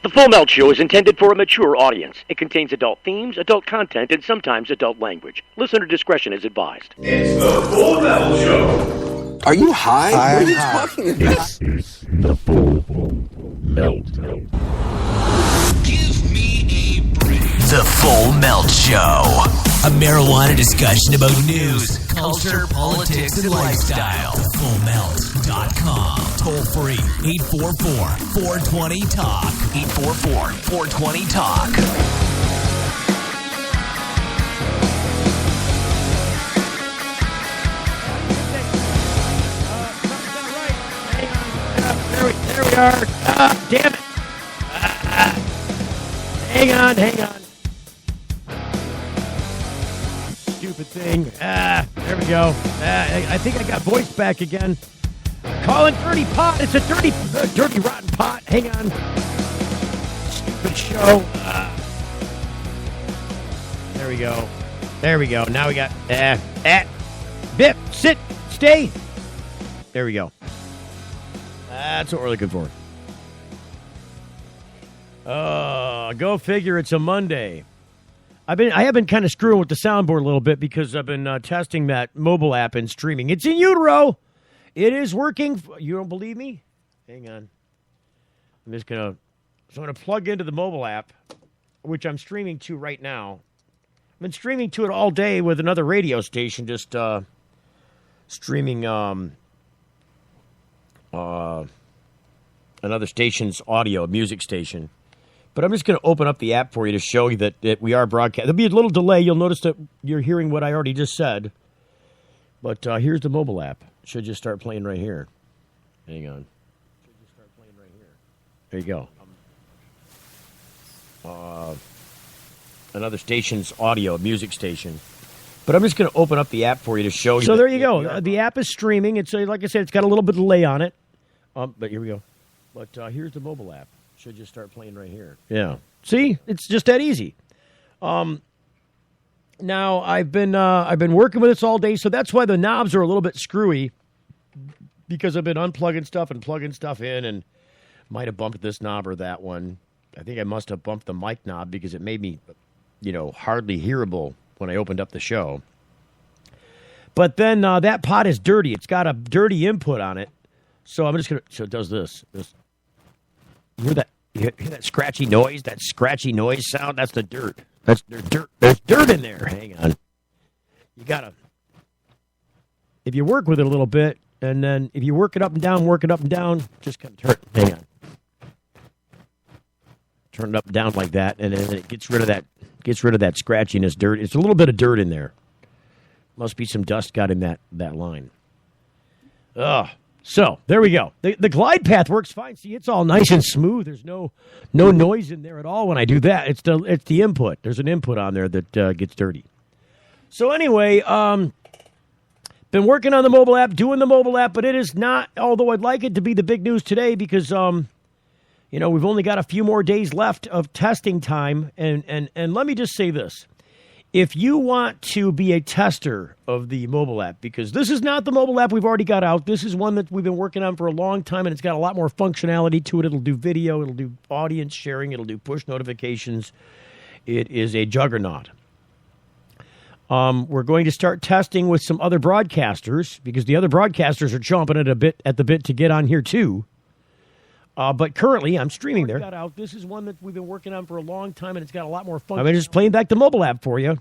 The Full Melt Show is intended for a mature audience. It contains adult themes, adult content, and sometimes adult language. Listener discretion is advised. It's the Full Melt Show. Are you high? What are you talking about? This is the Full Melt. Give me a break. The Full Melt Show. A marijuana discussion about news, culture, politics, and lifestyle. FullMelt.com. Toll free. 844-420-TALK. 844-420-TALK. There we are. Damn it. Hang on. Stupid thing. There we go. I think I got voice back again. Calling dirty pot. It's a dirty, rotten pot. Hang on. Stupid show. There we go. Now we got Bip, sit, stay. There we go. That's what we're looking for. Go figure. It's a Monday. I have been kind of screwing with the soundboard a little bit because I've been testing that mobile app and streaming. It's in utero. It is working. You don't believe me? Hang on. I'm going to plug into the mobile app, which I'm streaming to right now. I've been streaming to it all day with another radio station, just streaming another station's audio, a music station. But I'm just going to open up the app for you to show you that we are broadcasting. There'll be a little delay. You'll notice that you're hearing what I already just said. But here's the mobile app. It should just start playing right here. Hang on. There you go. Another station's audio, a music station. But I'm just going to open up the app for you to show you. So there you go. The app is streaming. It's like I said, it's got a little bit of delay on it. But here we go. But here's the mobile app. Should just start playing right here. Yeah. See, it's just that easy. Now I've been working with this all day, so that's why the knobs are a little bit screwy, because I've been unplugging stuff and plugging stuff in, and might have bumped this knob or that one. I think I must have bumped the mic knob because it made me, hardly hearable when I opened up the show. But then that pot is dirty. It's got a dirty input on it. So I'm just going to... So it does this. You hear that scratchy noise? That scratchy noise sound? That's the dirt. There's dirt. There's dirt in there. Hang on. You got to... If you work with it a little bit, and then if you work it up and down, just kind of turn... Hang on. Turn it up and down like that, and then it gets rid of that scratchiness, dirt. It's a little bit of dirt in there. Must be some dust got in that line. Ugh. So, there we go. The glide path works fine. See, it's all nice and smooth. There's no noise in there at all when I do that. It's the input. There's an input on there that gets dirty. So, anyway, been working on the mobile app, doing the mobile app, but it is not, although I'd like it to be the big news today because, we've only got a few more days left of testing time. And let me just say this. If you want to be a tester of the mobile app, because this is not the mobile app we've already got out. This is one that we've been working on for a long time, and it's got a lot more functionality to it. It'll do video. It'll do audience sharing. It'll do push notifications. It is a juggernaut. We're going to start testing with some other broadcasters because the other broadcasters are chomping at the bit to get on here, too. But currently, I'm streaming there. This is one that we've been working on for a long time, and it's got a lot more fun. I'm just playing back the mobile app for you.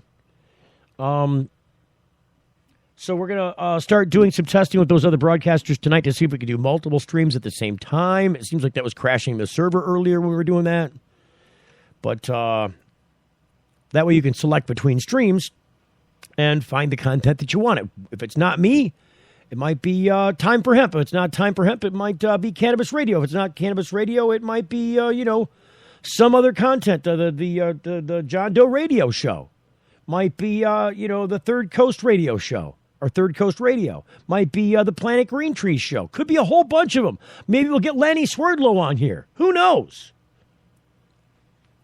So we're going to start doing some testing with those other broadcasters tonight to see if we can do multiple streams at the same time. It seems like that was crashing the server earlier when we were doing that. But that way you can select between streams and find the content that you want. If it's not me, it might be Time for Hemp. If it's not Time for Hemp, it might be Cannabis Radio. If it's not Cannabis Radio, it might be, some other content. The John Doe Radio Show. Might be, the Third Coast Radio Show. Or Third Coast Radio. Might be the Planet Green Trees Show. Could be a whole bunch of them. Maybe we'll get Lanny Swerdlow on here. Who knows?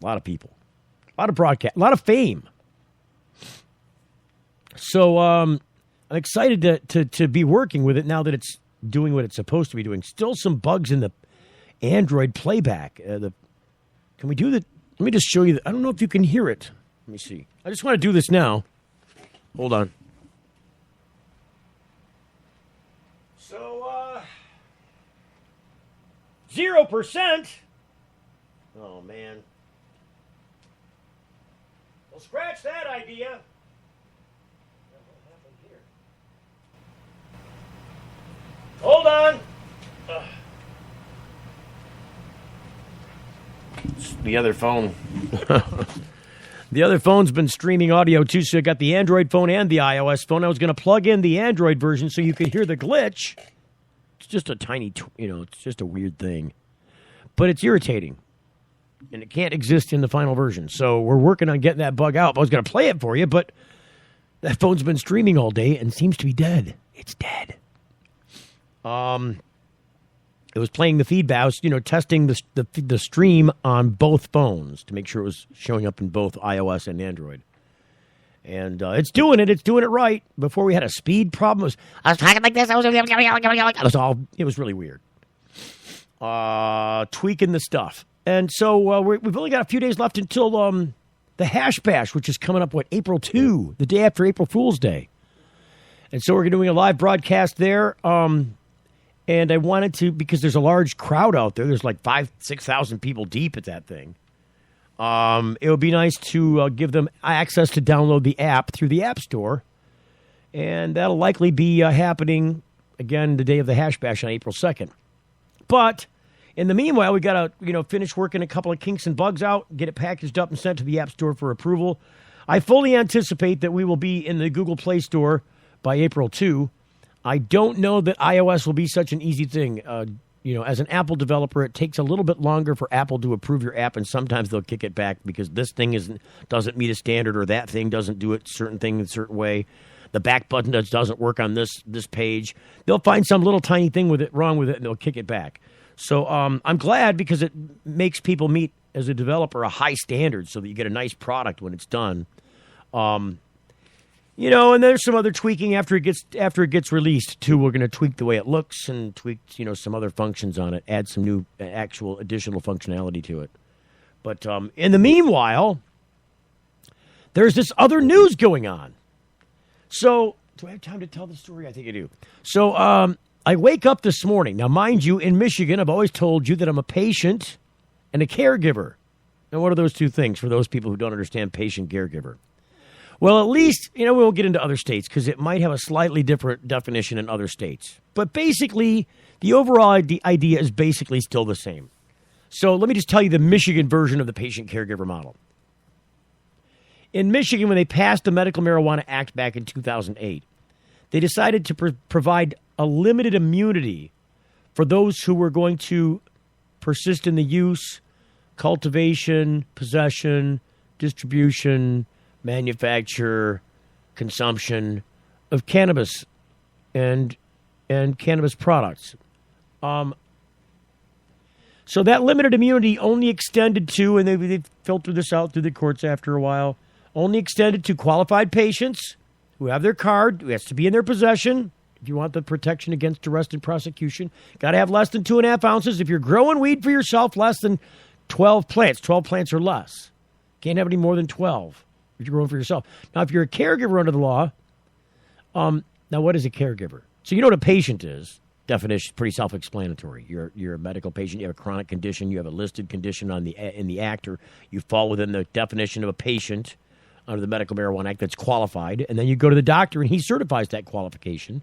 A lot of people. A lot of broadcast. A lot of fame. So, I'm excited to be working with it now that it's doing what it's supposed to be doing. Still some bugs in the Android playback. Can we do that? Let me just show you. I don't know if you can hear it. Let me see. I just want to do this now. Hold on. So, 0%. Oh, man. Well, scratch that idea. Hold on. The other phone. The other phone's been streaming audio too, so I got the Android phone and the iOS phone. I was going to plug in the Android version so you could hear the glitch. It's just a tiny, it's just a weird thing. But it's irritating. And it can't exist in the final version. So we're working on getting that bug out. I was going to play it for you, but that phone's been streaming all day and seems to be dead. It's dead. It was playing the feedback. I was, testing the stream on both phones to make sure it was showing up in both iOS and Android. And it's doing it. It's doing it right. Before we had a speed problem. I was talking like this. It was really weird. Tweaking the stuff. And so we've only got a few days left until the Hash Bash, which is coming up, April 2, the day after April Fool's Day. And so we're doing a live broadcast there. And I wanted to, because there's a large crowd out there. There's like 6,000 people deep at that thing. It would be nice to give them access to download the app through the App Store. And that'll likely be happening, again, the day of the Hash Bash on April 2nd. But in the meanwhile, we got to, finish working a couple of kinks and bugs out, get it packaged up and sent to the App Store for approval. I fully anticipate that we will be in the Google Play Store by April 2. I don't know that iOS will be such an easy thing. As an Apple developer, it takes a little bit longer for Apple to approve your app, and sometimes they'll kick it back because this thing doesn't meet a standard, or that thing doesn't do it certain thing in a certain way. The back button doesn't work on this page. They'll find some little tiny thing wrong with it, and they'll kick it back. So I'm glad, because it makes people meet, as a developer, a high standard so that you get a nice product when it's done. And there's some other tweaking after it gets released too. We're going to tweak the way it looks and tweak, some other functions on it, add some new actual additional functionality to it. But in the meanwhile, there's this other news going on. So, do I have time to tell the story? I think I do. So, I wake up this morning. Now, mind you, in Michigan, I've always told you that I'm a patient and a caregiver. Now, what are those two things for those people who don't understand patient-caregiver? Well, at least, we won't get into other states because it might have a slightly different definition in other states. But basically, the overall idea is basically still the same. So let me just tell you the Michigan version of the patient-caregiver model. In Michigan, when they passed the Medical Marijuana Act back in 2008, they decided to provide a limited immunity for those who were going to persist in the use, cultivation, possession, distribution, manufacture, consumption of cannabis and cannabis products. So that limited immunity only extended to, and they filtered this out through the courts after a while, only extended to qualified patients who have their card, who has to be in their possession. If you want the protection against arrest and prosecution, got to have less than 2.5 ounces. If you're growing weed for yourself, less than 12 plants or less. Can't have any more than 12. If you're growing for yourself. Now, if you're a caregiver under the law, now what is a caregiver? So you know what a patient is. Definition pretty self-explanatory. You're a medical patient. You have a chronic condition. You have a listed condition in the Act, or you fall within the definition of a patient under the Medical Marijuana Act that's qualified. And then you go to the doctor, and he certifies that qualification.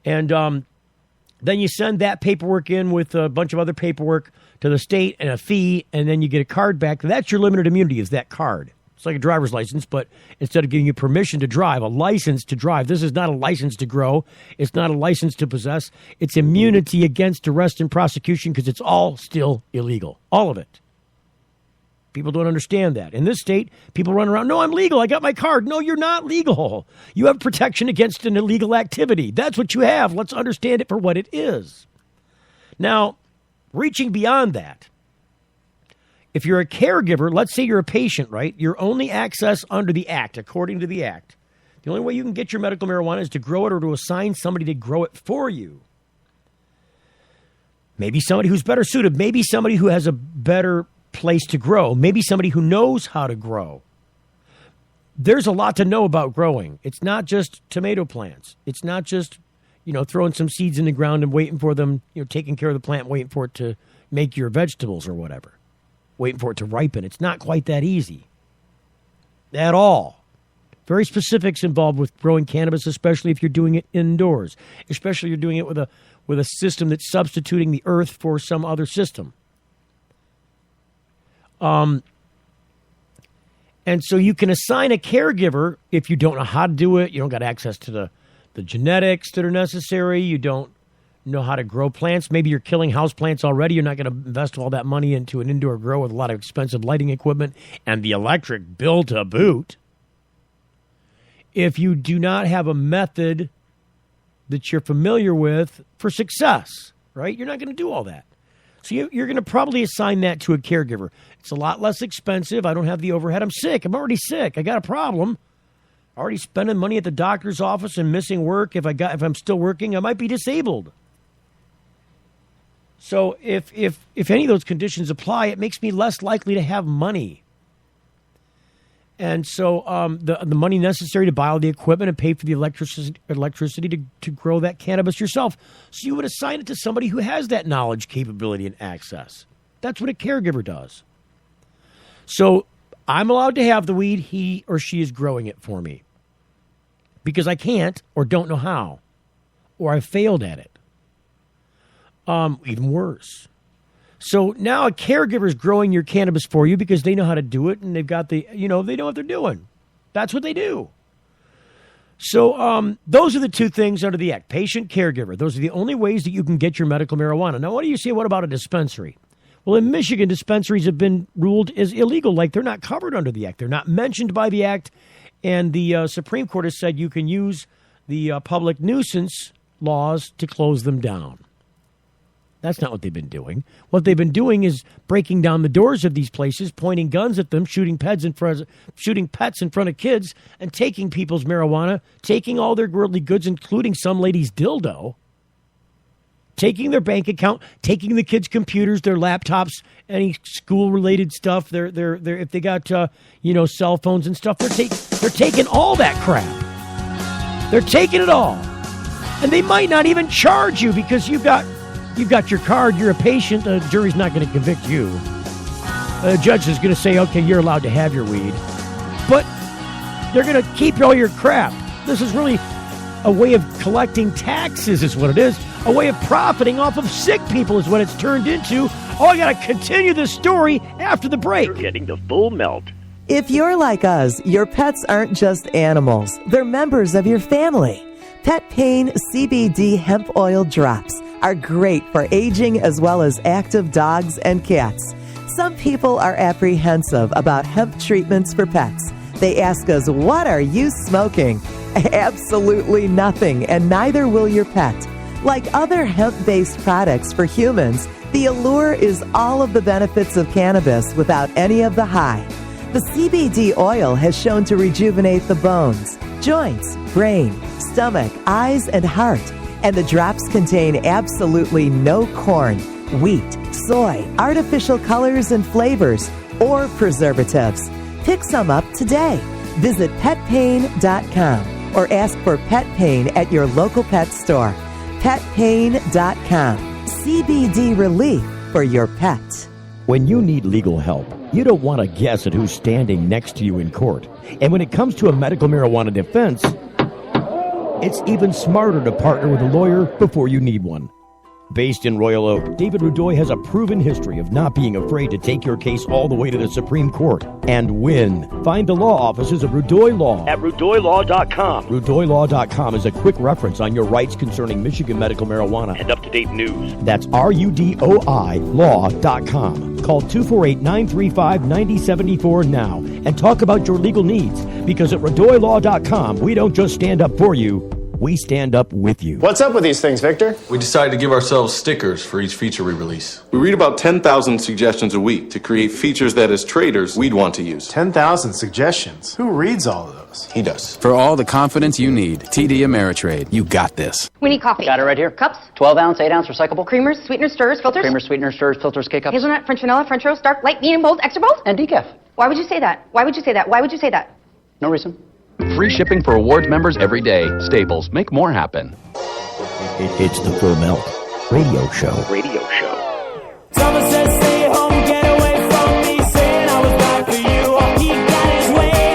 And then you send that paperwork in with a bunch of other paperwork to the state and a fee, and then you get a card back. That's your limited immunity, is that card. It's like a driver's license, but instead of giving you permission to drive, a license to drive. This is not a license to grow. It's not a license to possess. It's immunity against arrest and prosecution because it's all still illegal. All of it. People don't understand that. In this state, people run around, no, I'm legal. I got my card. No, you're not legal. You have protection against an illegal activity. That's what you have. Let's understand it for what it is. Now, reaching beyond that, if you're a caregiver, let's say you're a patient, right? Your only access under the Act, according to the Act, the only way you can get your medical marijuana is to grow it or to assign somebody to grow it for you. Maybe somebody who's better suited. Maybe somebody who has a better place to grow. Maybe somebody who knows how to grow. There's a lot to know about growing. It's not just tomato plants. It's not just, throwing some seeds in the ground and waiting for them, taking care of the plant, waiting for it to make your vegetables or whatever, waiting for it to ripen. It's not quite that easy at all. Very specifics involved with growing cannabis, especially if you're doing it indoors, especially if you're doing it with a system that's substituting the earth for some other system. And so you can assign a caregiver if you don't know how to do it. You don't got access to the genetics that are necessary. You don't know how to grow plants. Maybe you're killing house plants already. You're not going to invest all that money into an indoor grow with a lot of expensive lighting equipment and the electric bill to boot. If you do not have a method that you're familiar with for success, right? You're not going to do all that. So you're going to probably assign that to a caregiver. It's a lot less expensive. I don't have the overhead. I'm sick. I'm already sick. I got a problem. Already spending money at the doctor's office and missing work. If I'm still working, I might be disabled. So if any of those conditions apply, it makes me less likely to have money. And so the money necessary to buy all the equipment and pay for the electricity to grow that cannabis yourself. So you would assign it to somebody who has that knowledge, capability, and access. That's what a caregiver does. So I'm allowed to have the weed. He or she is growing it for me because I can't or don't know how, or I failed at it. Even worse. So now a caregiver is growing your cannabis for you because they know how to do it and they've got they know what they're doing. That's what they do. So those are the two things under the Act. Patient, caregiver. Those are the only ways that you can get your medical marijuana. Now, what do you say? What about a dispensary? Well, in Michigan, dispensaries have been ruled as illegal, like they're not covered under the Act. They're not mentioned by the Act, and the Supreme Court has said you can use the public nuisance laws to close them down. That's not what they've been doing. What they've been doing is breaking down the doors of these places, pointing guns at them, shooting pets in front of kids, and taking people's marijuana, taking all their worldly goods, including some lady's dildo, taking their bank account, taking the kids' computers, their laptops, any school-related stuff. They're if they got cell phones and stuff, they're taking all that crap. They're taking it all, and they might not even charge you because you've got your card, you're a patient, the jury's not going to convict you. The judge is going to say, okay, you're allowed to have your weed. But they're going to keep all your crap. This is really a way of collecting taxes is what it is. A way of profiting off of sick people is what it's turned into. Oh, I got to continue this story after the break. You're getting the full melt. If you're like us, your pets aren't just animals. They're members of your family. Pet Pain CBD hemp oil drops are great for aging as well as active dogs and cats. Some people are apprehensive about hemp treatments for pets. They ask us, what are you smoking? Absolutely nothing, and neither will your pet. Like other hemp-based products for humans, the allure is all of the benefits of cannabis without any of the high. The CBD oil has shown to rejuvenate the bones, joints, brain, stomach, eyes, and heart. And the drops contain absolutely no corn, wheat, soy, artificial colors and flavors, or preservatives. Pick some up today. Visit petpain.com or ask for Pet Pain at your local pet store. Petpain.com. CBD relief for your pet. When you need legal help, you don't want to guess at who's standing next to you in court. And when it comes to a medical marijuana defense, it's even smarter to partner with a lawyer before you need one. Based in Royal Oak, David Rudoy has a proven history of not being afraid to take your case all the way to the Supreme Court and win. Find the law offices of Rudoy Law at RudoyLaw.com. RudoyLaw.com is a quick reference on your rights concerning Michigan medical marijuana and up-to-date news. That's RUDOI Law.com. Call 248-935-9074 now and talk about your legal needs, because at RudoyLaw.com, we don't just stand up for you, we stand up with you. What's up with these things, Victor? We decided to give ourselves stickers for each feature we release. We read about 10,000 suggestions a week to create features that, as traders, we'd want to use. 10,000 suggestions? Who reads all of those? He does. For all the confidence you need, TD Ameritrade, you got this. We need coffee. Got it right here. Cups? 12 ounce, 8 ounce recyclable. Creamers, sweeteners, stirrers, filters? Creamers, sweeteners, stirrers, filters, K-Cups. Hazelnut, French vanilla, French roast, dark, light, medium, bold, extra bold? And decaf. Why would you say that? Why would you say that? Why would you say that? No reason. Free shipping for awards members every day. Staples, make more happen. It's the Full Melt Radio Show. Radio show. Someone says stay home, get away from me, saying I was bad for you. He got his way.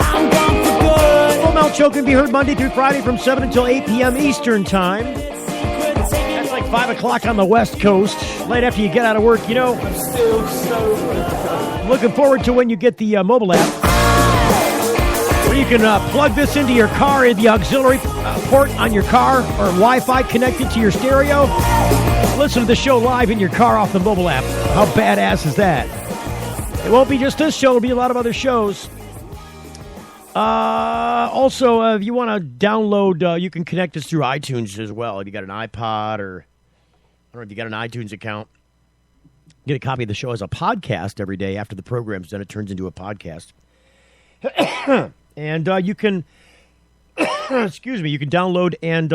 I'm gone for good. Full Melt Show can be heard Monday through Friday from 7 until 8 p.m. Eastern Time. That's like 5 o'clock on the West Coast, right after you get out of work. You know, I'm still so looking forward to when you get the mobile app. You can plug this into your car in the auxiliary port on your car or Wi-Fi connected to your stereo. Listen to the show live in your car off the mobile app. How badass is that? It won't be just this show. It'll be a lot of other shows. Also, if you want to download, you can connect us through iTunes as well. If you got an iPod or I don't know if you got an iTunes account, get a copy of the show as a podcast every day after the program's done. It turns into a podcast. And you can, excuse me, you can download and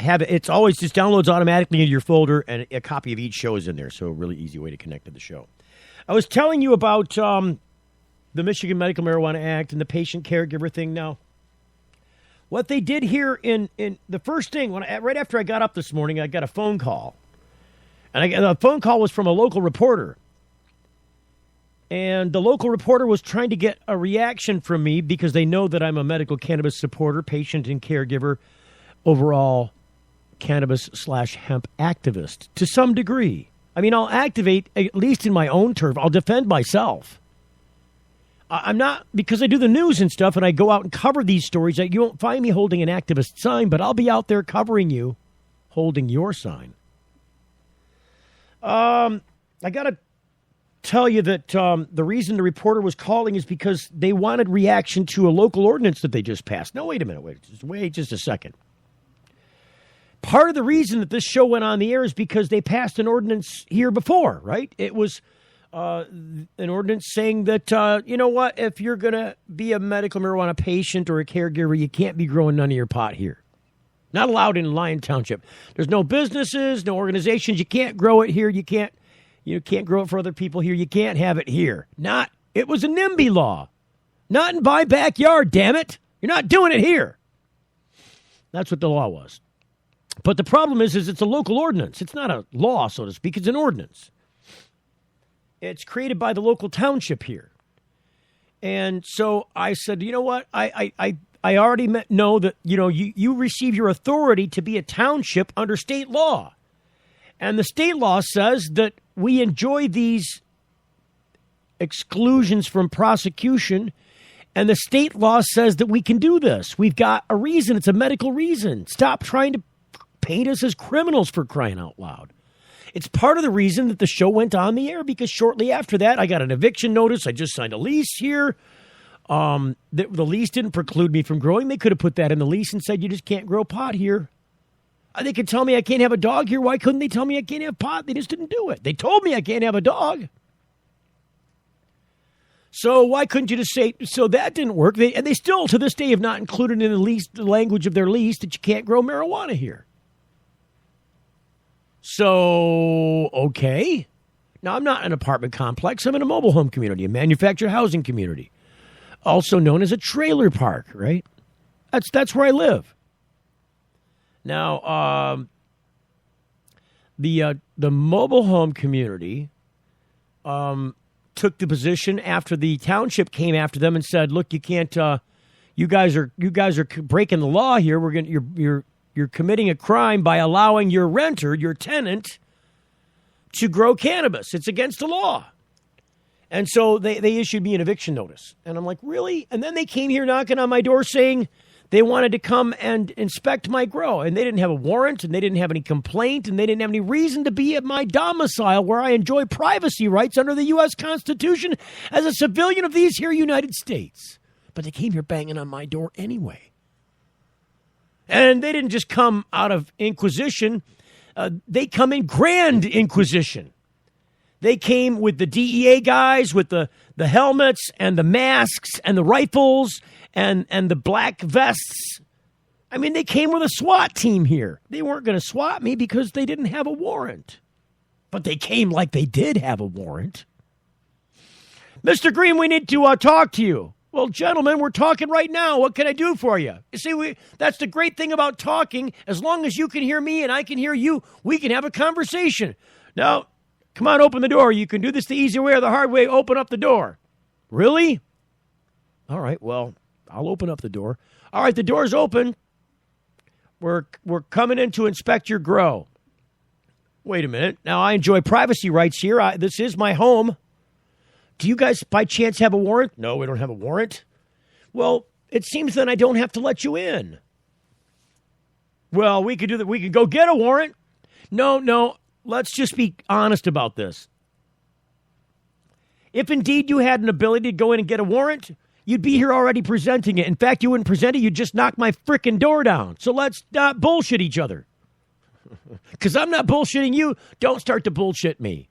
have it. It's always just downloads automatically into your folder, and a copy of each show is in there. So a really easy way to connect to the show. I was telling you about the Michigan Medical Marijuana Act and the patient caregiver thing. Now, what they did here in the first thing, right after I got up this morning, I got a phone call. And the phone call was from a local reporter. And the local reporter was trying to get a reaction from me because they know that I'm a medical cannabis supporter, patient and caregiver, overall cannabis/hemp activist to some degree. I mean, I'll activate, at least in my own turf. I'll defend myself. I'm not, because I do the news and stuff and I go out and cover these stories, you won't find me holding an activist sign, but I'll be out there covering you, holding your sign. I got to tell you that the reason the reporter was calling is because they wanted reaction to a local ordinance that they just passed. No, wait a minute. Wait just a second. Part of the reason that this show went on the air is because they passed an ordinance here before, right? It was an ordinance saying that, you know what, if you're going to be a medical marijuana patient or a caregiver, you can't be growing none of your pot here. Not allowed in Lyon Township. There's no businesses, no organizations. You can't grow it here. You can't grow it for other people here. You can't have it here. It was a NIMBY law. Not in my backyard, damn it. You're not doing it here. That's what the law was. But the problem is it's a local ordinance. It's not a law, so to speak. It's an ordinance. It's created by the local township here. And so I said, you know what? I already know that, you receive your authority to be a township under state law. And the state law says that we enjoy these exclusions from prosecution, and the state law says that we can do this. We've got a reason. It's a medical reason. Stop trying to paint us as criminals, for crying out loud. It's part of the reason that the show went on the air, because shortly after that, I got an eviction notice. I just signed a lease here. The lease didn't preclude me from growing. They could have put that in the lease and said, you just can't grow pot here. They could tell me I can't have a dog here. Why couldn't they tell me I can't have pot? They just didn't do it. They told me I can't have a dog. So why couldn't you just say, so that didn't work. And they still, to this day, have not included in the lease, the language of their lease, that you can't grow marijuana here. So, okay. Now, I'm not in an apartment complex. I'm in a mobile home community, a manufactured housing community, also known as a trailer park, right? That's where I live. Now, the mobile home community took the position after the township came after them and said, "Look, you can't. You guys are breaking the law here. You're committing a crime by allowing your renter, your tenant, to grow cannabis. It's against the law." And so they issued me an eviction notice, and I'm like, really? And then they came here knocking on my door saying they wanted to come and inspect my grow, and they didn't have a warrant, and they didn't have any complaint, and they didn't have any reason to be at my domicile where I enjoy privacy rights under the U.S. Constitution as a civilian of these here United States. But they came here banging on my door anyway. And they didn't just come out of Inquisition. They come in Grand Inquisition. They came with the DEA guys with the helmets and the masks and the rifles and the black vests. I mean, they came with a SWAT team here. They weren't going to SWAT me because they didn't have a warrant. But they came like they did have a warrant. Mr. Green, we need to talk to you. Well, gentlemen, we're talking right now. What can I do for you? You see, that's the great thing about talking. As long as you can hear me and I can hear you, we can have a conversation. Now, come on, open the door. You can do this the easy way or the hard way. Open up the door. Really? All right, well, I'll open up the door. All right, the door's open. We're coming in to inspect your grow. Wait a minute. Now, I enjoy privacy rights here. This is my home. Do you guys, by chance, have a warrant? No, we don't have a warrant. Well, it seems then I don't have to let you in. Well, we could do that. We could go get a warrant. No. Let's just be honest about this. If indeed you had an ability to go in and get a warrant, you'd be here already presenting it. In fact, you wouldn't present it. You'd just knock my frickin' door down. So let's not bullshit each other. Because I'm not bullshitting you. Don't start to bullshit me.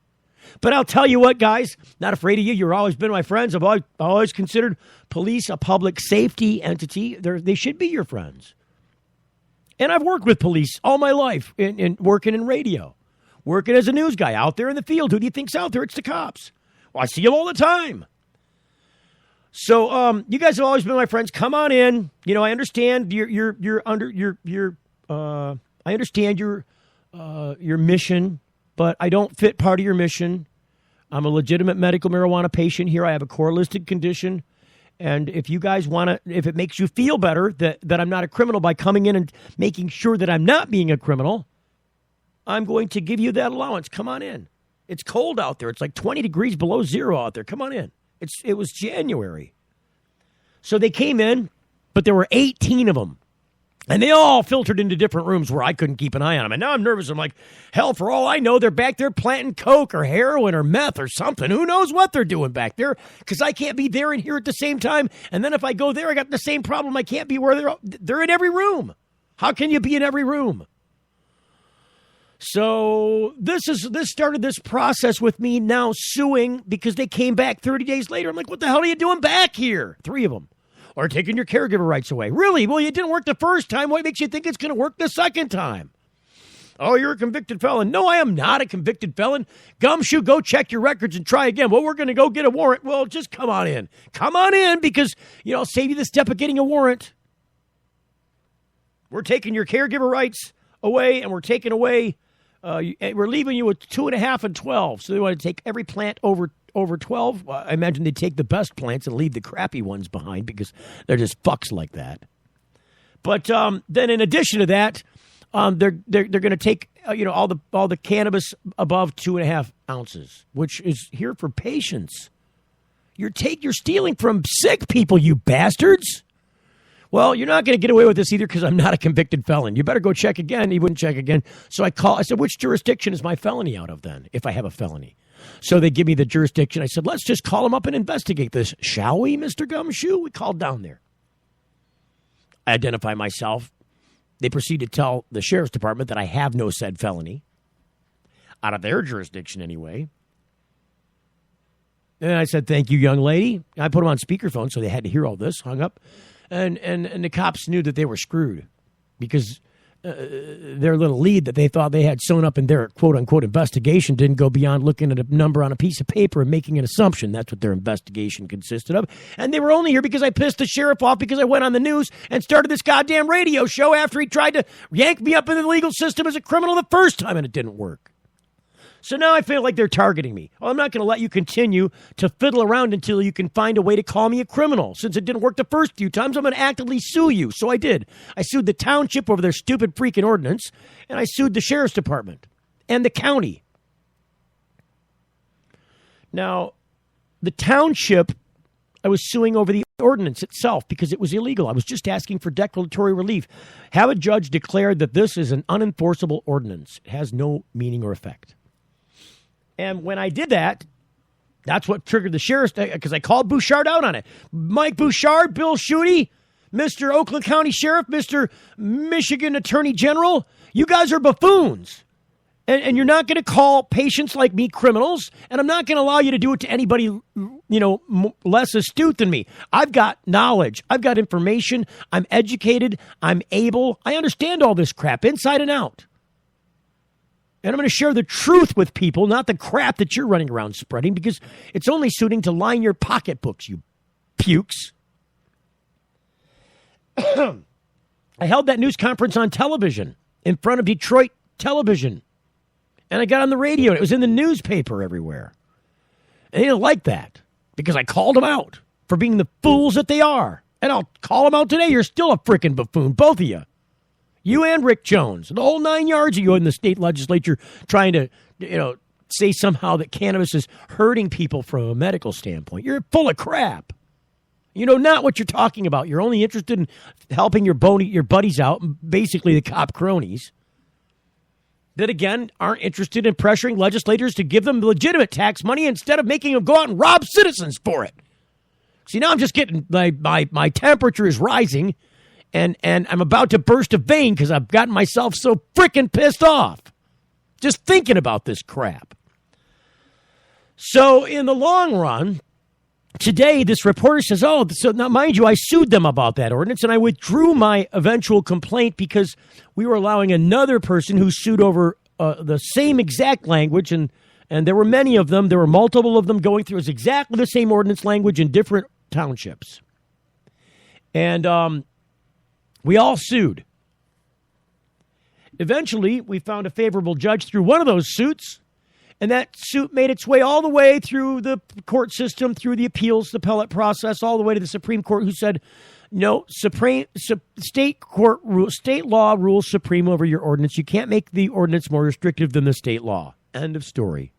But I'll tell you what, guys, not afraid of you. You've always been my friends. I've always considered police a public safety entity. They should be your friends. And I've worked with police all my life in working in radio, working as a news guy out there in the field. Who do you think's out there? It's the cops. Well, I see them all the time. So you guys have always been my friends. Come on in. You know, I understand I understand your mission. But I don't fit part of your mission. I'm a legitimate medical marijuana patient here. I have a core listed condition. And if you guys want to, if it makes you feel better that I'm not a criminal by coming in and making sure that I'm not being a criminal, I'm going to give you that allowance. Come on in. It's cold out there. It's like 20 degrees below zero out there. Come on in. It was January. So they came in, but there were 18 of them. And they all filtered into different rooms where I couldn't keep an eye on them. And now I'm nervous. I'm like, hell, for all I know, they're back there planting coke or heroin or meth or something. Who knows what they're doing back there? Because I can't be there and here at the same time. And then if I go there, I got the same problem. I can't be where they're in every room. How can you be in every room? So this started this process with me now suing because they came back 30 days later. I'm like, what the hell are you doing back here? 3 of them. Or taking your caregiver rights away. Really? Well, it didn't work the first time. What makes you think it's going to work the second time? Oh, you're a convicted felon. No, I am not a convicted felon. Gumshoe, go check your records and try again. Well, we're going to go get a warrant. Well, just come on in. Come on in because, I'll save you the step of getting a warrant. We're taking your caregiver rights away, and we're taking away, we're leaving you with 2.5 and 12. So they want to take every plant over 12. I imagine they take the best plants and leave the crappy ones behind because they're just fucks like that. But then in addition to that, they're going to take all the cannabis above 2.5 ounces, which is here for patients. You're stealing from sick people, you bastards. Well, you're not going to get away with this either because I'm not a convicted felon. You better go check again. He wouldn't check again. So I said, which jurisdiction is my felony out of then, if I have a felony? So they give me the jurisdiction. I said, let's just call him up and investigate this. Shall we, Mr. Gumshoe? We called down there. I identify myself. They proceed to tell the sheriff's department that I have no said felony. Out of their jurisdiction, anyway. And I said, thank you, young lady. I put them on speakerphone, so they had to hear all this, hung up. And the cops knew that they were screwed because their little lead that they thought they had sewn up in their quote-unquote investigation didn't go beyond looking at a number on a piece of paper and making an assumption. That's what their investigation consisted of. And they were only here because I pissed the sheriff off because I went on the news and started this goddamn radio show after he tried to yank me up into the legal system as a criminal the first time, and it didn't work. So now I feel like they're targeting me. Well, I'm not going to let you continue to fiddle around until you can find a way to call me a criminal. Since it didn't work the first few times, I'm going to actively sue you. So I did. I sued the township over their stupid freaking ordinance, and I sued the sheriff's department and the county. Now, the township, I was suing over the ordinance itself because it was illegal. I was just asking for declaratory relief. Have a judge declare that this is an unenforceable ordinance. It has no meaning or effect. And when I did that, that's what triggered the sheriff's, because I called Bouchard out on it. Mike Bouchard, Bill Schuette, Mr. Oakland County Sheriff, Mr. Michigan Attorney General, you guys are buffoons. And you're not going to call patients like me criminals, and I'm not going to allow you to do it to anybody, less astute than me. I've got knowledge. I've got information. I'm educated. I'm able. I understand all this crap inside and out. And I'm going to share the truth with people, not the crap that you're running around spreading, because it's only suiting to line your pocketbooks, you pukes. I held that news conference on television in front of Detroit television. And I got on the radio, and it was in the newspaper everywhere. And they didn't like that because I called them out for being the fools that they are. And I'll call them out today. You're still a freaking buffoon, both of you. You and Rick Jones, the whole 9 yards of you in the state legislature trying to, say somehow that cannabis is hurting people from a medical standpoint. You're full of crap. You know not what you're talking about. You're only interested in helping your buddies out, basically the cop cronies, that, again, aren't interested in pressuring legislators to give them legitimate tax money instead of making them go out and rob citizens for it. See, now I'm just getting, my temperature is rising, and I'm about to burst a vein because I've gotten myself so freaking pissed off just thinking about this crap. So in the long run, today this reporter says, so now mind you, I sued them about that ordinance, and I withdrew my eventual complaint because we were allowing another person who sued over the same exact language, and there were many of them. There were multiple of them going through. It was exactly the same ordinance language in different townships. And we all sued. Eventually, we found a favorable judge through one of those suits, and that suit made its way all the way through the court system, through the appeals, the appellate process, all the way to the Supreme Court, who said, no, state law rules supreme over your ordinance. You can't make the ordinance more restrictive than the state law. End of story.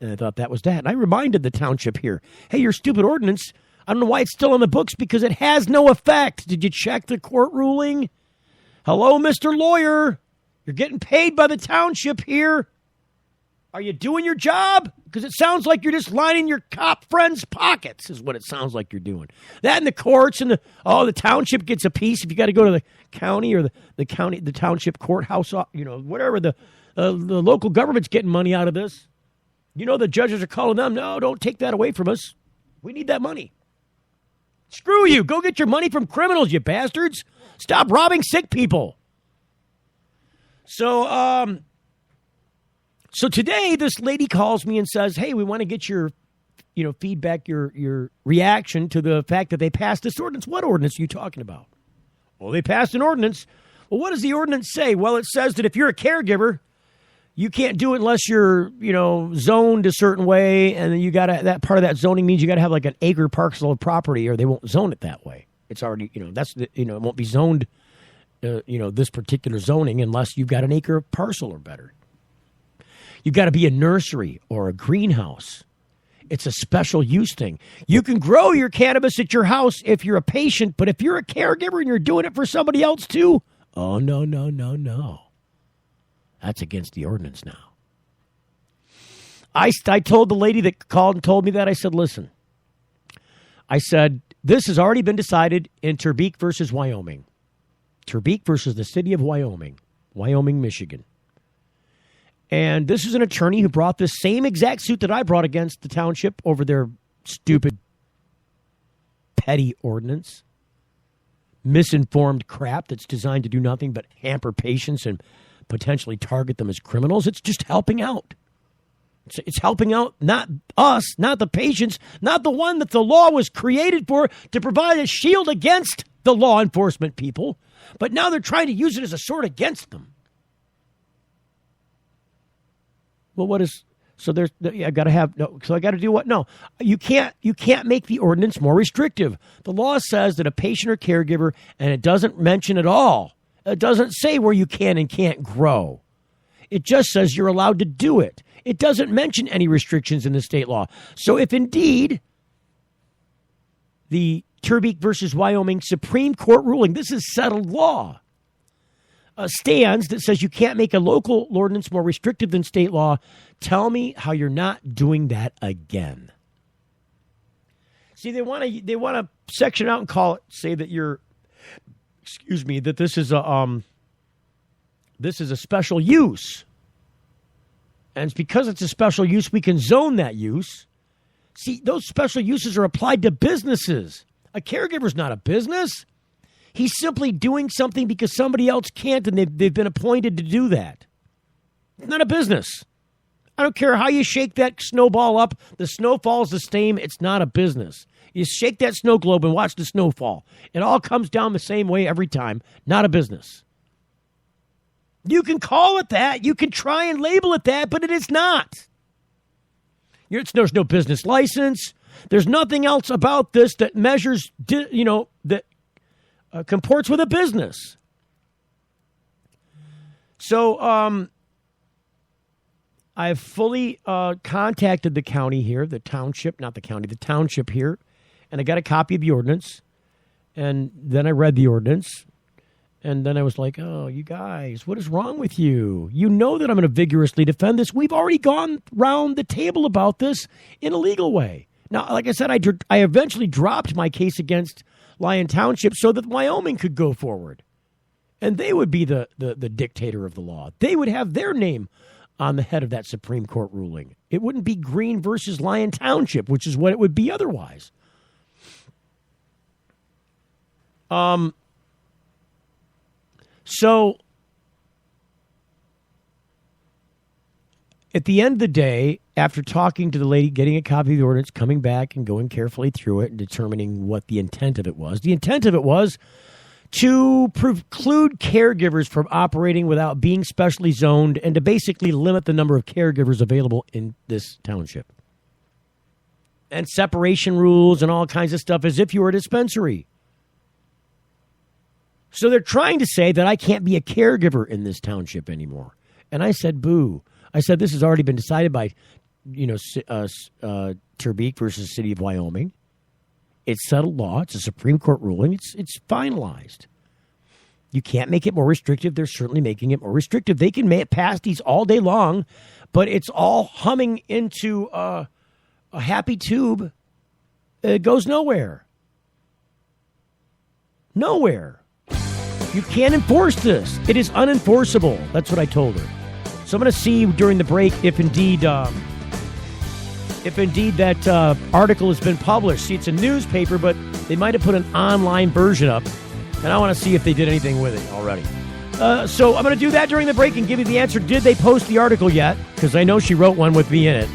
And I thought that was that. And I reminded the township here, hey, your stupid ordinance, I don't know why it's still on the books, because it has no effect. Did you check the court ruling? Hello, Mr. Lawyer. You're getting paid by the township here. Are you doing your job? Because it sounds like you're just lining your cop friends' pockets is what it sounds like you're doing. That and the courts and the township gets a piece. If you got to go to the county or the township courthouse, whatever, the local government's getting money out of this. The judges are calling them, no, don't take that away from us. We need that money. Screw you. Go get your money from criminals, you bastards. Stop robbing sick people. So today, this lady calls me and says, hey, we want to get your, feedback, your reaction to the fact that they passed this ordinance. What ordinance are you talking about? Well, they passed an ordinance. Well, what does the ordinance say? Well, it says that if you're a caregiver, you can't do it unless you're, zoned a certain way. And then that part of that zoning means you got to have like an acre parcel of property or they won't zone it that way. It's already, it won't be zoned, this particular zoning unless you've got an acre parcel or better. You've got to be a nursery or a greenhouse. It's a special use thing. You can grow your cannabis at your house if you're a patient, but if you're a caregiver and you're doing it for somebody else too, oh, no. That's against the ordinance now. I told the lady that called and told me that, I said, listen, this has already been decided in Terbeek versus Wyoming. Terbeek versus the city of Wyoming, Michigan. And this is an attorney who brought this same exact suit that I brought against the township over their stupid, petty ordinance. Misinformed crap that's designed to do nothing but hamper patients and potentially target them as criminals. It's just helping out. It's helping out not us, not the patients, not the one that the law was created for, to provide a shield against the law enforcement people. But now they're trying to use it as a sword against them. Well, I got to do what? No, you can't make the ordinance more restrictive. The law says that a patient or caregiver, and it doesn't mention at all, it doesn't say where you can and can't grow. It just says you're allowed to do it. It doesn't mention any restrictions in the state law. So if indeed the Terbeek versus Wyoming Supreme Court ruling, this is settled law, stands that says you can't make a local ordinance more restrictive than state law, tell me how you're not doing that again. See, they want to section out and call it, say that that this is a special use. And it's because it's a special use, we can zone that use. See, those special uses are applied to businesses. A caregiver's not a business. He's simply doing something because somebody else can't, and they've been appointed to do that. It's not a business. I don't care how you shake that snowball up. The snow falls the same. It's not a business. You shake that snow globe and watch the snow fall. It all comes down the same way every time. Not a business. You can call it that. You can try and label it that, but it is not. There's no business license. There's nothing else about this that measures, that comports with a business. So I've fully contacted the county here, the township here, and I got a copy of the ordinance. And then I read the ordinance. And then I was like, oh, you guys, what is wrong with you? You know that I'm going to vigorously defend this. We've already gone round the table about this in a legal way. Now, like I said, I eventually dropped my case against Lyon Township so that Wyoming could go forward. And they would be the dictator of the law. They would have their name on the head of that Supreme Court ruling. It wouldn't be Green versus Lyon Township, which is what it would be otherwise. So, at the end of the day, after talking to the lady, getting a copy of the ordinance, coming back and going carefully through it and determining what the intent of it was to preclude caregivers from operating without being specially zoned and to basically limit the number of caregivers available in this township. And separation rules and all kinds of stuff as if you were a dispensary. So they're trying to say that I can't be a caregiver in this township anymore. And I said, boo. I said, this has already been decided by, Terbeek versus City of Wyoming. It's settled law. It's a Supreme Court ruling. It's finalized. You can't make it more restrictive. They're certainly making it more restrictive. They can pass these all day long, but it's all humming into a happy tube. It goes nowhere. Nowhere. You can't enforce this. It is unenforceable. That's what I told her. So I'm going to see during the break if indeed that article has been published. See, it's a newspaper, but they might have put an online version up, and I want to see if they did anything with it already. So I'm going to do that during the break and give you the answer. Did they post the article yet? Because I know she wrote one with me in it.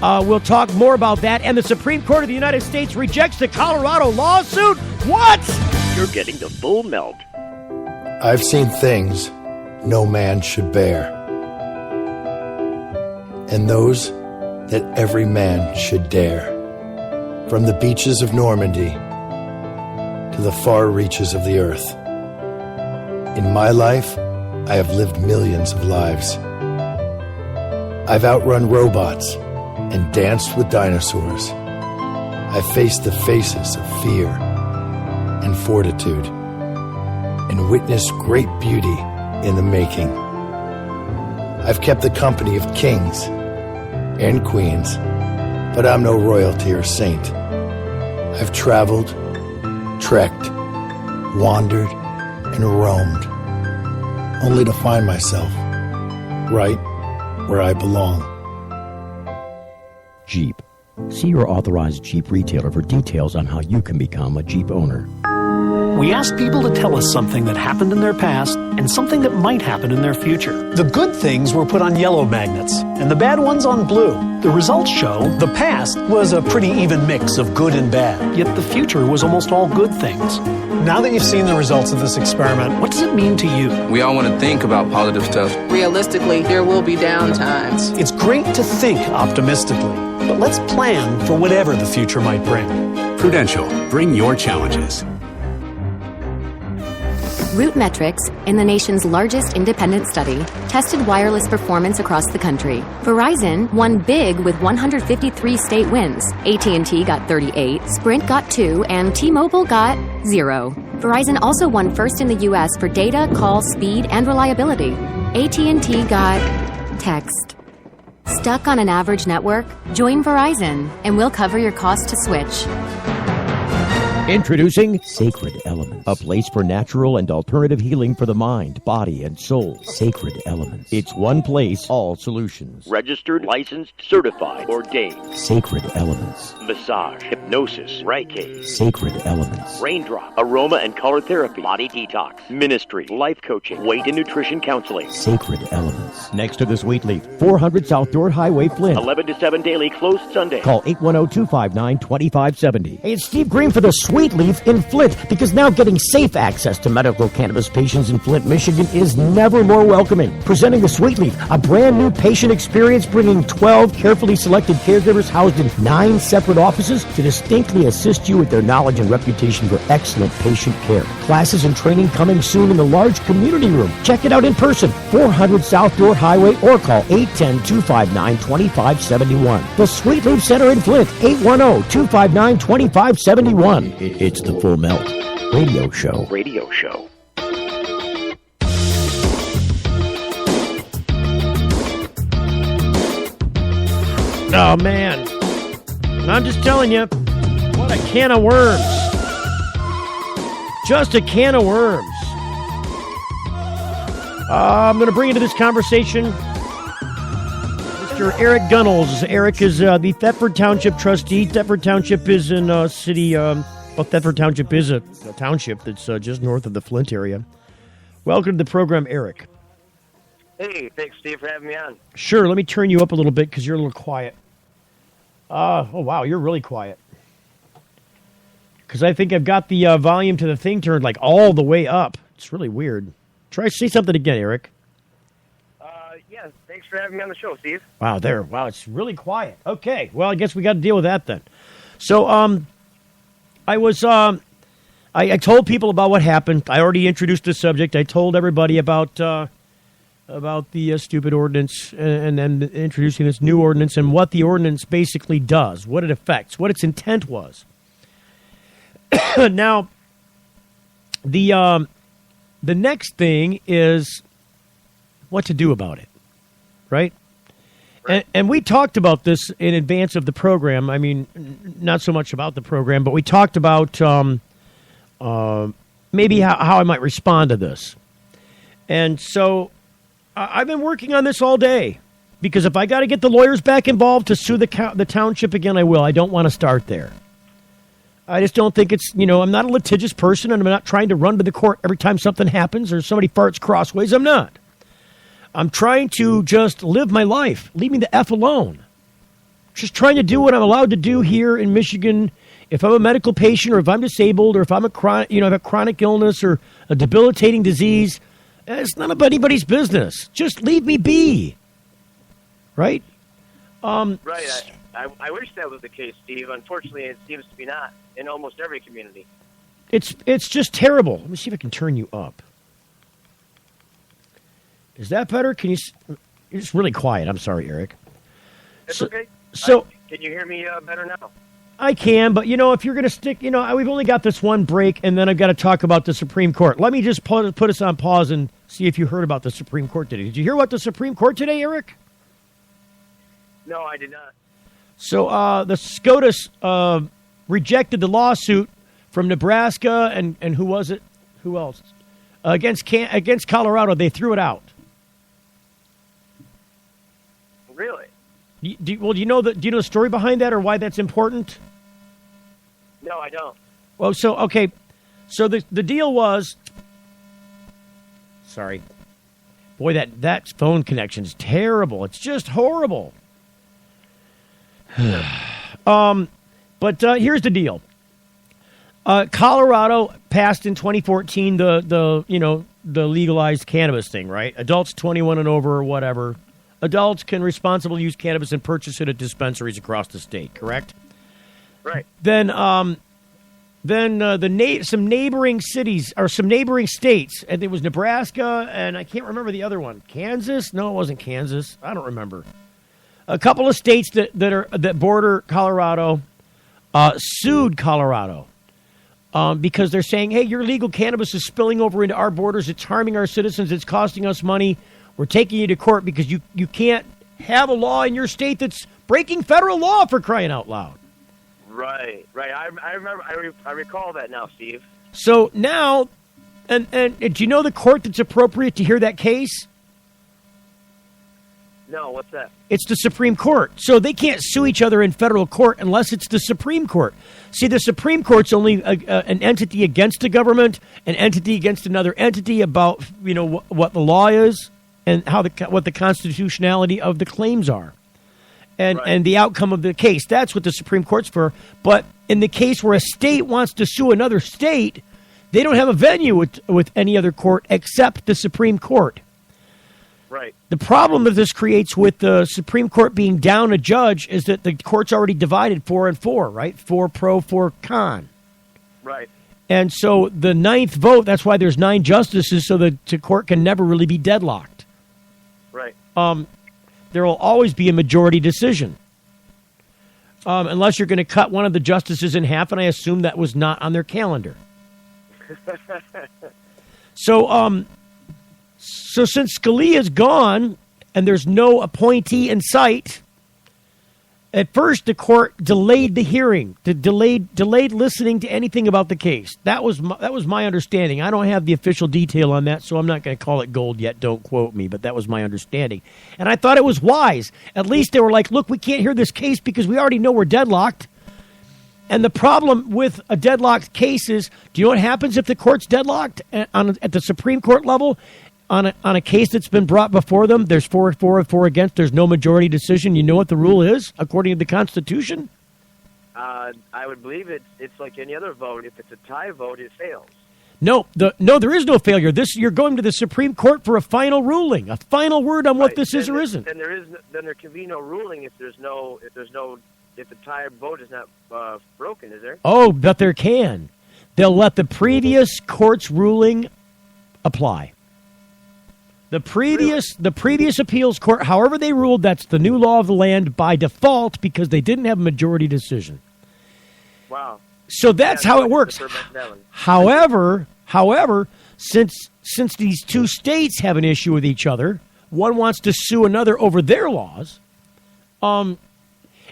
We'll talk more about that. And the Supreme Court of the United States rejects the Colorado lawsuit. What? You're getting the full melt. I've seen things no man should bear, and those that every man should dare. From the beaches of Normandy to the far reaches of the earth. In my life, I have lived millions of lives. I've outrun robots and danced with dinosaurs. I've faced the faces of fear and fortitude and witnessed great beauty in the making. I've kept the company of kings and queens, but I'm no royalty or saint. I've traveled, trekked, wandered, and roamed, only to find myself right where I belong. Jeep. See your authorized Jeep retailer for details on how you can become a Jeep owner. We asked people to tell us something that happened in their past and something that might happen in their future. The good things were put on yellow magnets and the bad ones on blue. The results show the past was a pretty even mix of good and bad, yet the future was almost all good things. Now that you've seen the results of this experiment, what does it mean to you? We all want to think about positive stuff. Realistically, there will be down times. It's great to think optimistically, but let's plan for whatever the future might bring. Prudential, bring your challenges. RootMetrics, in the nation's largest independent study, tested wireless performance across the country. Verizon won big with 153 state wins. AT&T got 38, Sprint got 2, and T-Mobile got 0. Verizon also won first in the U.S. for data, call speed, and reliability. AT&T got text. Stuck on an average network? Join Verizon, and we'll cover your cost to switch. Introducing Sacred Elements, a place for natural and alternative healing for the mind, body, and soul. Sacred Elements. It's one place, all solutions. Registered, licensed, certified, ordained. Sacred Elements. Massage, hypnosis, Reiki. Sacred Elements. Raindrop, aroma and color therapy, body detox, ministry, life coaching, weight and nutrition counseling. Sacred Elements. Next to the Sweet Leaf, 400 South Dordt Highway, Flint. 11 to 7 daily, closed Sunday. Call 810-259-2570. Hey, it's Steve Green for the Sweet Leaf in Flint, because now getting safe access to medical cannabis patients in Flint, Michigan is never more welcoming. Presenting the Sweet Leaf, a brand new patient experience, bringing 12 carefully selected caregivers housed in 9 separate offices to distinctly assist you with their knowledge and reputation for excellent patient care. Classes and training coming soon in the large community room. Check it out in person, 400 South Dordt Highway, or call 810-259-2571. The Sweet Leaf Center in Flint, 810-259-2571. It's the Full Melt Radio Show. Radio show. Oh, man. I'm just telling you, what a can of worms. Just a can of worms. I'm going to bring into this conversation Mr. Eric Gunnels. Eric is the Thetford Township trustee. Thetford Township is in city... Thetford Township is a township that's just north of the Flint area. Welcome to the program, Eric. Hey, thanks, Steve, for having me on. Sure, let me turn you up a little bit because you're a little quiet. Oh, wow, you're really quiet. Because I think I've got the volume to the thing turned like all the way up. It's really weird. Try say something again, Eric. Yeah, thanks for having me on the show, Steve. Wow, it's really quiet. Okay, well, I guess we got to deal with that then. So, I was, I told people about what happened. I already introduced the subject. I told everybody about the stupid ordinance and then introducing this new ordinance and what the ordinance basically does, what it affects, what its intent was. Now, the next thing is what to do about it, right? And we talked about this in advance of the program. I mean, not so much about the program, but we talked about maybe how I might respond to this. And so I've been working on this all day because if I got to get the lawyers back involved to sue the township again, I will. I don't want to start there. I just don't think it's, I'm not a litigious person, and I'm not trying to run to the court every time something happens or somebody farts crossways. I'm not. I'm trying to just live my life. Leave me the F alone. Just trying to do what I'm allowed to do here in Michigan. If I'm a medical patient or if I'm disabled or if I'm have a chronic illness or a debilitating disease, it's none of anybody's business. Just leave me be. Right? Right. I wish that was the case, Steve. Unfortunately, it seems to be not in almost every community. It's just terrible. Let me see if I can turn you up. Is that better? You're just really quiet. I'm sorry, Eric. It's okay. So can you hear me better now? I can, but if you're going to stick, we've only got this one break, and then I've got to talk about the Supreme Court. Let me just put us on pause and see if you heard about the Supreme Court today. Did you hear about the Supreme Court today, Eric? No, I did not. So the SCOTUS rejected the lawsuit from Nebraska and who was it? Who else? Against Colorado. They threw it out. Really? Do you know the story behind that or why that's important? No, I don't. Well, so the deal was. Sorry, boy, that phone connection's terrible. It's just horrible. But here's the deal. Colorado passed in 2014 the legalized cannabis thing, right? Adults 21 and over or whatever. Adults can responsibly use cannabis and purchase it at dispensaries across the state, correct? Right. Then some neighboring cities or some neighboring states, and it was Nebraska, and I can't remember the other one. Kansas? No, it wasn't Kansas. I don't remember. A couple of states that border Colorado sued Colorado because they're saying, hey, your legal cannabis is spilling over into our borders. It's harming our citizens. It's costing us money. We're taking you to court because you can't have a law in your state that's breaking federal law, for crying out loud. Right. I remember. I recall that now, Steve. So now, and do you know the court that's appropriate to hear that case? No, what's that? It's the Supreme Court. So they can't sue each other in federal court unless it's the Supreme Court. See, the Supreme Court's only an entity against the government, an entity against another entity about, what the law is and what the constitutionality of the claims are. And the outcome of the case. That's what the Supreme Court's for. But in the case where a state wants to sue another state, they don't have a venue with any other court except the Supreme Court. Right. The problem that this creates with the Supreme Court being down a judge is that the court's already divided 4 and 4, right? 4 pro, 4 con. Right. And so the 9th vote, that's why there's 9 justices, so the court can never really be deadlocked. Right. There will always be a majority decision. Unless you're going to cut one of the justices in half, and I assume that was not on their calendar. So since Scalia's gone and there's no appointee in sight, at first the court delayed the hearing, delayed listening to anything about the case. That was my understanding. I don't have the official detail on that, so I'm not going to call it gold yet. Don't quote me, but that was my understanding. And I thought it was wise. At least they were like, look, we can't hear this case because we already know we're deadlocked. And the problem with a deadlocked case is, do you know what happens if the court's deadlocked at the Supreme Court level? On a case that's been brought before them, there's 4 for and 4 against, there's no majority decision. You know what the rule is, according to the Constitution? I would believe it's like any other vote. If it's a tie vote, it fails. No, there is no failure. You're going to the Supreme Court for a final ruling, a final word on what this is or isn't. Then there can be no ruling if the tie vote is not broken, is there? Oh, but there can. They'll let the previous court's ruling apply. The previous appeals court, however they ruled, that's the new law of the land by default because they didn't have a majority decision. Wow. So that's how it works. However, since these two states have an issue with each other, one wants to sue another over their laws, and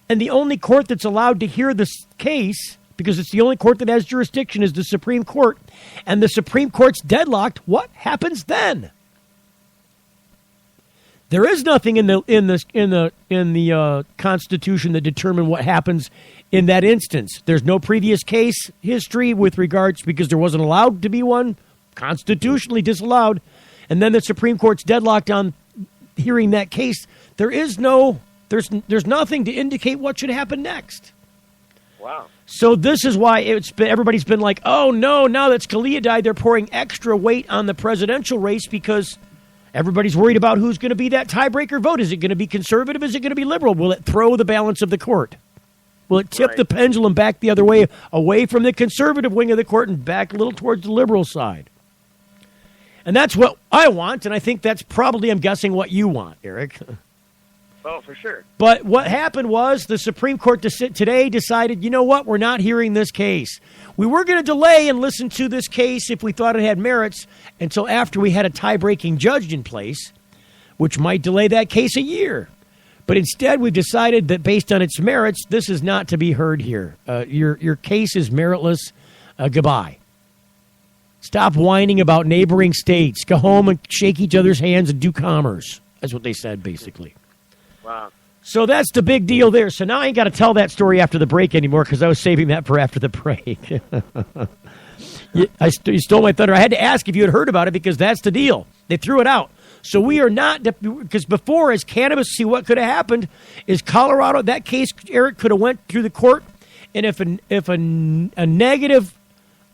the only court that's allowed to hear this case, because it's the only court that has jurisdiction, is the Supreme Court, and the Supreme Court's deadlocked, what happens then? There is nothing in the Constitution that determine what happens in that instance. There's no previous case history with regards, because there wasn't allowed to be one, constitutionally disallowed, and then the Supreme Court's deadlocked on hearing that case. There's nothing to indicate what should happen next. Wow. So this is why everybody's been like, oh no, now that Scalia died, they're pouring extra weight on the presidential race because everybody's worried about who's going to be that tiebreaker vote. Is it going to be conservative? Is it going to be liberal? Will it throw the balance of the court? Will it tip the pendulum back the other way, away from the conservative wing of the court and back a little towards the liberal side? And that's what I want, and I think that's probably, I'm guessing, what you want, Eric. Oh, for sure. But what happened was the Supreme Court today decided, you know what, we're not hearing this case. We were going to delay and listen to this case if we thought it had merits until after we had a tie-breaking judge in place, which might delay that case a year. But instead, we've decided that based on its merits, this is not to be heard here. Your case is meritless. Goodbye. Stop whining about neighboring states. Go home and shake each other's hands and do commerce. That's what they said, basically. Wow. So that's the big deal there. So now I ain't got to tell that story after the break anymore because I was saving that for after the break. You stole my thunder. I had to ask if you had heard about it because that's the deal. They threw it out. So we are not, because before, as cannabis, see what could have happened is Colorado, that case, Eric, could have went through the court, and if a negative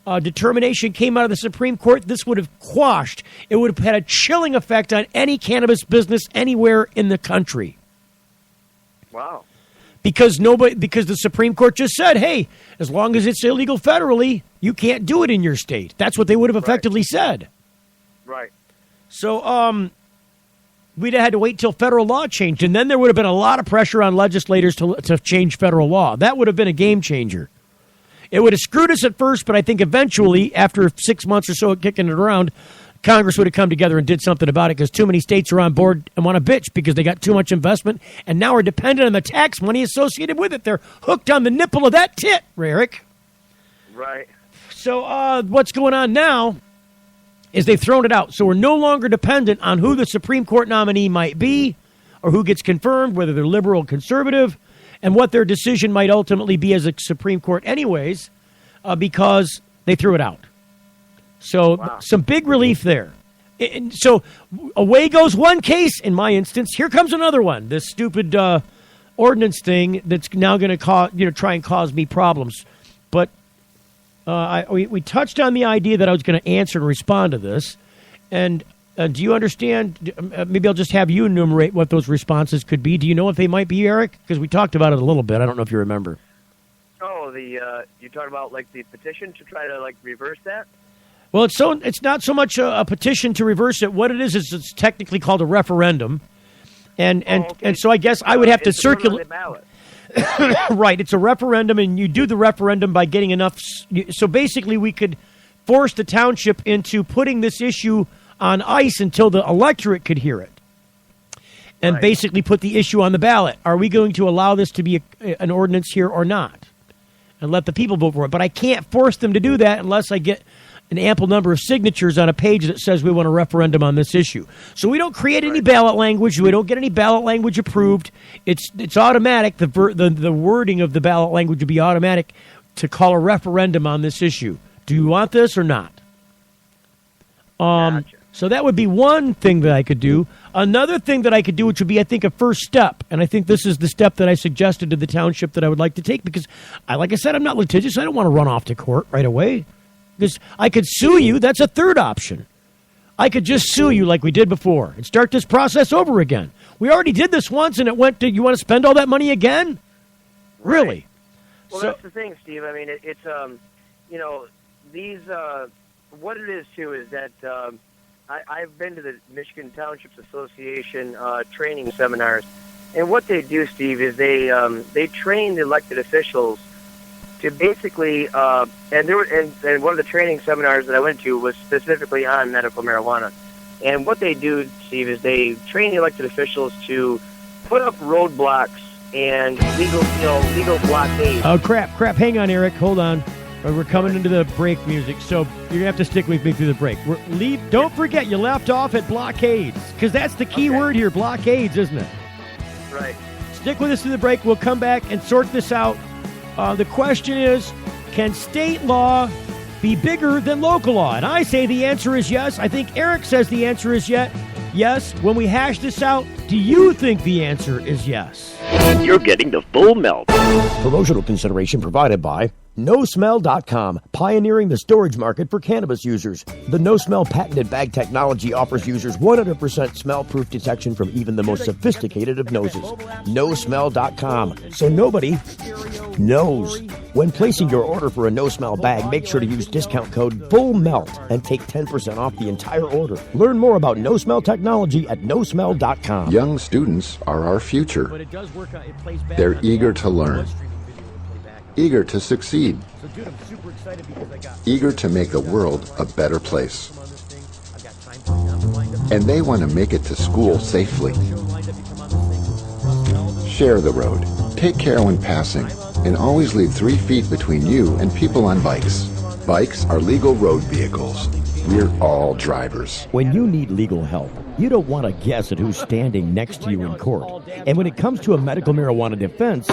determination came out of the Supreme Court, this would have quashed. It would have had a chilling effect on any cannabis business anywhere in the country. Wow. Because the Supreme Court just said, hey, as long as it's illegal federally, you can't do it in your state. That's what they would have effectively said. Right. So we'd have had to wait till federal law changed, and then there would have been a lot of pressure on legislators to change federal law. That would have been a game changer. It would have screwed us at first, but I think eventually, after 6 months or so of kicking it around, Congress would have come together and did something about it because too many states are on board and want to bitch because they got too much investment and now are dependent on the tax money associated with it. They're hooked on the nipple of that tit, Eric. Right. So what's going on now is they've thrown it out. So we're no longer dependent on who the Supreme Court nominee might be or who gets confirmed, whether they're liberal or conservative, and what their decision might ultimately be as a Supreme Court anyways, because they threw it out. So some big relief there. And so away goes one case in my instance. Here comes another one. This stupid ordinance thing that's now going to try and cause me problems. But we touched on the idea that I was going to answer and respond to this. And do you understand? Maybe I'll just have you enumerate what those responses could be. Do you know what they might be, Eric? Because we talked about it a little bit. I don't know if you remember. Oh, you talked about like the petition to try to like reverse that? Well, it's not so much a petition to reverse it. What it is it's technically called a referendum, and so I guess I would have to circulate. Right, it's a referendum, and you do the referendum by getting enough. So basically, we could force the township into putting this issue on ice until the electorate could hear it, and basically put the issue on the ballot. Are we going to allow this to be an ordinance here or not? And let the people vote for it. But I can't force them to do that unless I get an ample number of signatures on a page that says we want a referendum on this issue. So we don't create any ballot language. We don't get any ballot language approved. It's automatic. The wording of the ballot language would be automatic to call a referendum on this issue. Do you want this or not? Gotcha. So that would be one thing that I could do. Another thing that I could do, which would be, I think, a first step, and I think this is the step that I suggested to the township that I would like to take because, like I said, I'm not litigious. I don't want to run off to court right away. Because I could sue you. That's a third option. I could just sue you like we did before and start this process over again. We already did this once, and it went to, you want to spend all that money again? Really? Well, that's the thing, Steve. I mean, it's these, what it is, too, is that I've been to the Michigan Townships Association training seminars, and what they do, Steve, is they train the elected officials to basically, and one of the training seminars that I went to was specifically on medical marijuana. And what they do, Steve, is they train the elected officials to put up roadblocks and legal blockades. Oh, crap. Hang on, Eric. Hold on. We're coming into the break music, so you're going to have to stick with me through the break. Don't forget, you left off at blockades, because that's the key word here, blockades, isn't it? Right. Stick with us through the break. We'll come back and sort this out. The question is, can state law be bigger than local law? And I say the answer is yes. I think Eric says the answer is yes. When we hash this out, do you think the answer is yes? You're getting the full melt. Promotional consideration provided by NoSmell.com, pioneering the storage market for cannabis users. The NoSmell patented bag technology offers users 100% smell-proof detection from even the most sophisticated of noses. NoSmell.com, so nobody knows. When placing your order for a NoSmell bag, make sure to use discount code FULLMELT and take 10% off the entire order. Learn more about NoSmell technology at NoSmell.com. Young students are our future. They're eager to learn, eager to succeed, eager to make the world a better place. And they want to make it to school safely. Share the road, take care when passing, and always leave 3 feet between you and people on bikes. Bikes are legal road vehicles. We're all drivers. When you need legal help, you don't want to guess at who's standing next to you in court. And when it comes to a medical marijuana defense,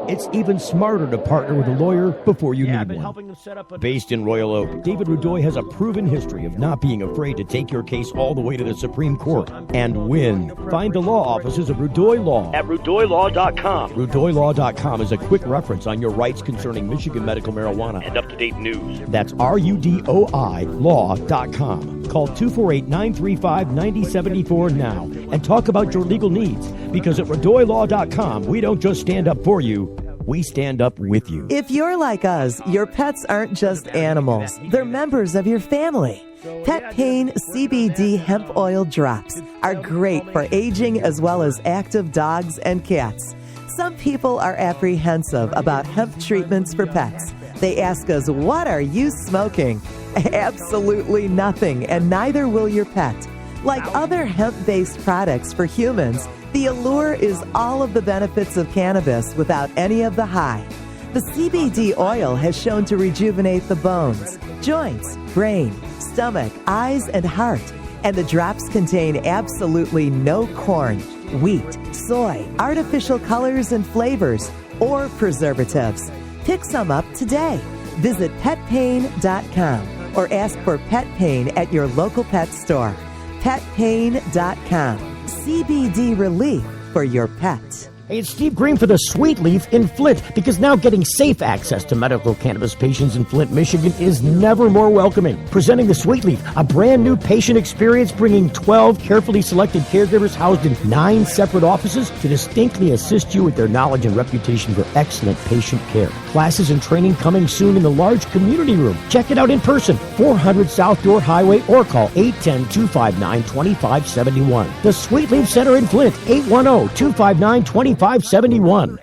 it's even smarter to partner with a lawyer before you need one. Based in Royal Oak, David Rudoy has a proven history of not being afraid to take your case all the way to the Supreme Court and win. Find the law offices of Rudoy Law at RudoyLaw.com. RudoyLaw.com is a quick reference on your rights concerning Michigan medical marijuana and up-to-date news. That's RUDOI Law.com. Call 248-935-9074 now and talk about your legal needs, because at RudoyLaw.com, we don't just stand up for you, we stand up with you. If you're like us, your pets aren't just animals. They're members of your family. Pet Pain CBD hemp oil drops are great for aging as well as active dogs and cats. Some people are apprehensive about hemp treatments for pets. They ask us, what are you smoking? Absolutely nothing, and neither will your pet. Like other hemp-based products for humans, the Allure is all of the benefits of cannabis without any of the high. The CBD oil has shown to rejuvenate the bones, joints, brain, stomach, eyes, and heart. And the drops contain absolutely no corn, wheat, soy, artificial colors and flavors, or preservatives. Pick some up today. Visit petpain.com or ask for Pet Pain at your local pet store. Petpain.com. CBD relief for your pet. Hey, it's Steve Green for the Sweet Leaf in Flint, because now getting safe access to medical cannabis patients in Flint, Michigan is never more welcoming. Presenting the Sweet Leaf, a brand new patient experience, bringing 12 carefully selected caregivers housed in 9 separate offices to distinctly assist you with their knowledge and reputation for excellent patient care. Classes and training coming soon in the large community room. Check it out in person, 400 South Door Highway, or call 810-259-2571. The Sweet Leaf Center in Flint, 810-259-2571. 571.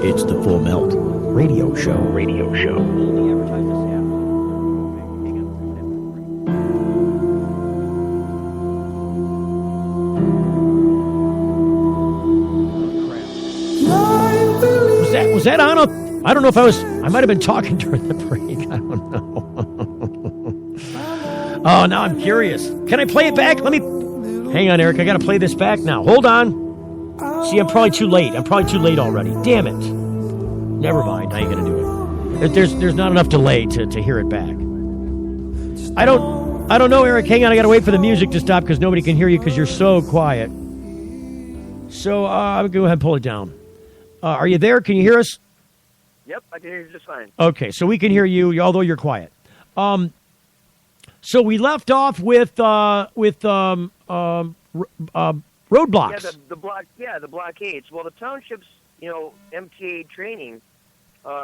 It's the Full Melt Radio Show. Was that on? I don't know if I might have been talking during the break. I don't know. Oh, now I'm curious. Can I play it back? Hang on, Eric. I got to play this back now. Hold on. See, I'm probably too late. Already. Damn it. Never mind. I ain't going to do it. There's not enough delay to hear it back. I don't know, Eric. Hang on. I got to wait for the music to stop because nobody can hear you because you're so quiet. So I'm going to go ahead and pull it down. Are you there? Can you hear us? Yep, I can hear you just fine. Okay, so we can hear you, although you're quiet. So we left off with roadblocks. Yeah, the blockades. Well, the townships, MTA training,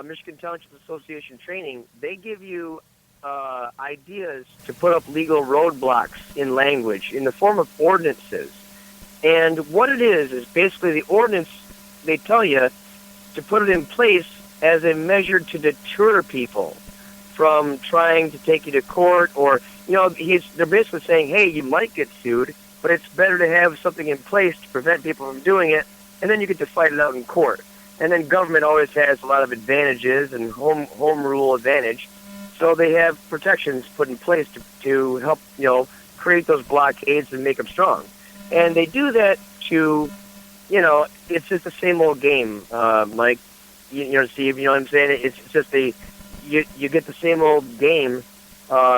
Michigan Township Association training, they give you ideas to put up legal roadblocks in language in the form of ordinances. And what it is basically the ordinance, they tell you to put it in place as a measure to deter people from trying to take you to court, or, they're basically saying, hey, you might get sued, but it's better to have something in place to prevent people from doing it, and then you get to fight it out in court. And then government always has a lot of advantages and home rule advantage, so they have protections put in place to help, create those blockades and make them strong. And they do that to, it's just the same old game, Mike. Steve, you know what I'm saying? It's just you get the same old game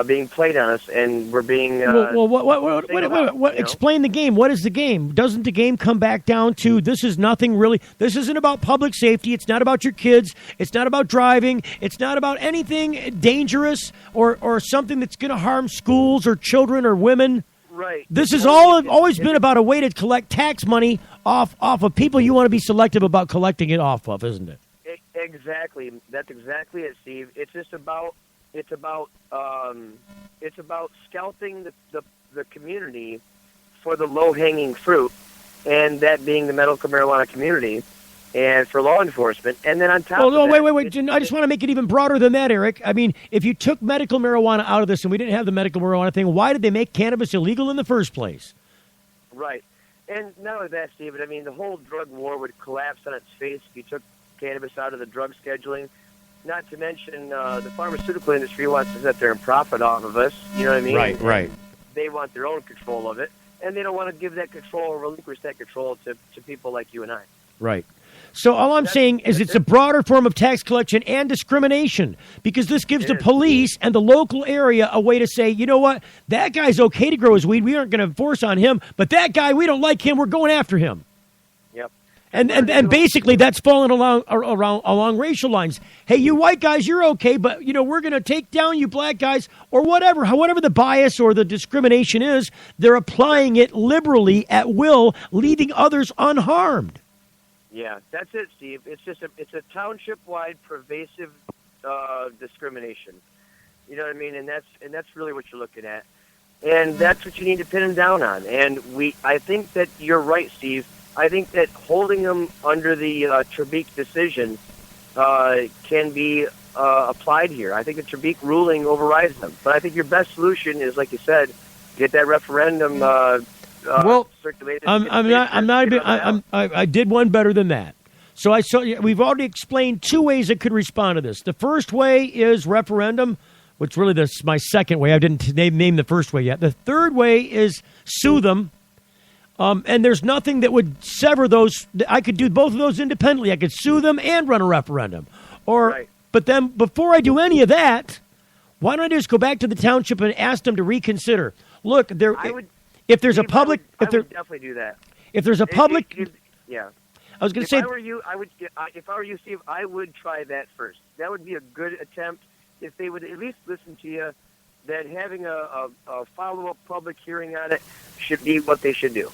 being played on us, and we're being... What? Explain the game. What is the game? Doesn't the game come back down to this is nothing really... This isn't about public safety. It's not about your kids. It's not about driving. It's not about anything dangerous or something that's going to harm schools or children or women. Right. This has always been about a way to collect tax money off of people you want to be selective about collecting it off of, isn't it? Exactly. That's exactly it, Steve. It's about scouting the community for the low-hanging fruit, and that being the medical marijuana community, and for law enforcement. And then on top of that... Wait. I just want to make it even broader than that, Eric. I mean, if you took medical marijuana out of this and we didn't have the medical marijuana thing, why did they make cannabis illegal in the first place? Right. And not only that, Steve, but I mean, the whole drug war would collapse on its face if you took cannabis out of the drug scheduling. Not to mention the pharmaceutical industry wants to sit there and profit off of us. You know what I mean? Right. They want their own control of it, and they don't want to give that control or relinquish that control to people like you and I. Right. So all I'm saying is it's a broader form of tax collection and discrimination, because this gives the police and the local area a way to say, you know what, that guy's okay to grow his weed. We aren't going to force on him, but that guy, we don't like him. We're going after him. Yep. And basically that's falling along racial lines. Hey, you white guys, you're okay, but we're going to take down you black guys, or whatever the bias or the discrimination is. They're applying it liberally at will, leaving others unharmed. Yeah, that's it, Steve. It's a township-wide pervasive discrimination. You know what I mean? And that's really what you're looking at, and that's what you need to pin them down on. And I think that you're right, Steve. I think that holding them under the Trebek decision can be applied here. I think the Trabik ruling overrides them. But I think your best solution is, like you said, get that referendum circulated. I did one better than that. So we've already explained two ways it could respond to this. The first way is referendum, which really is my second way. I didn't name the first way yet. The third way is sue them. And there's nothing that would sever those. I could do both of those independently. I could sue them and run a referendum. But then before I do any of that, why don't I just go back to the township and ask them to reconsider? Look, if there's a public, I would definitely do that. If there's a public, yeah. I was going to say, if I were you, Steve, I would try that first. That would be a good attempt if they would at least listen to you. That having a follow-up public hearing on it should be what they should do.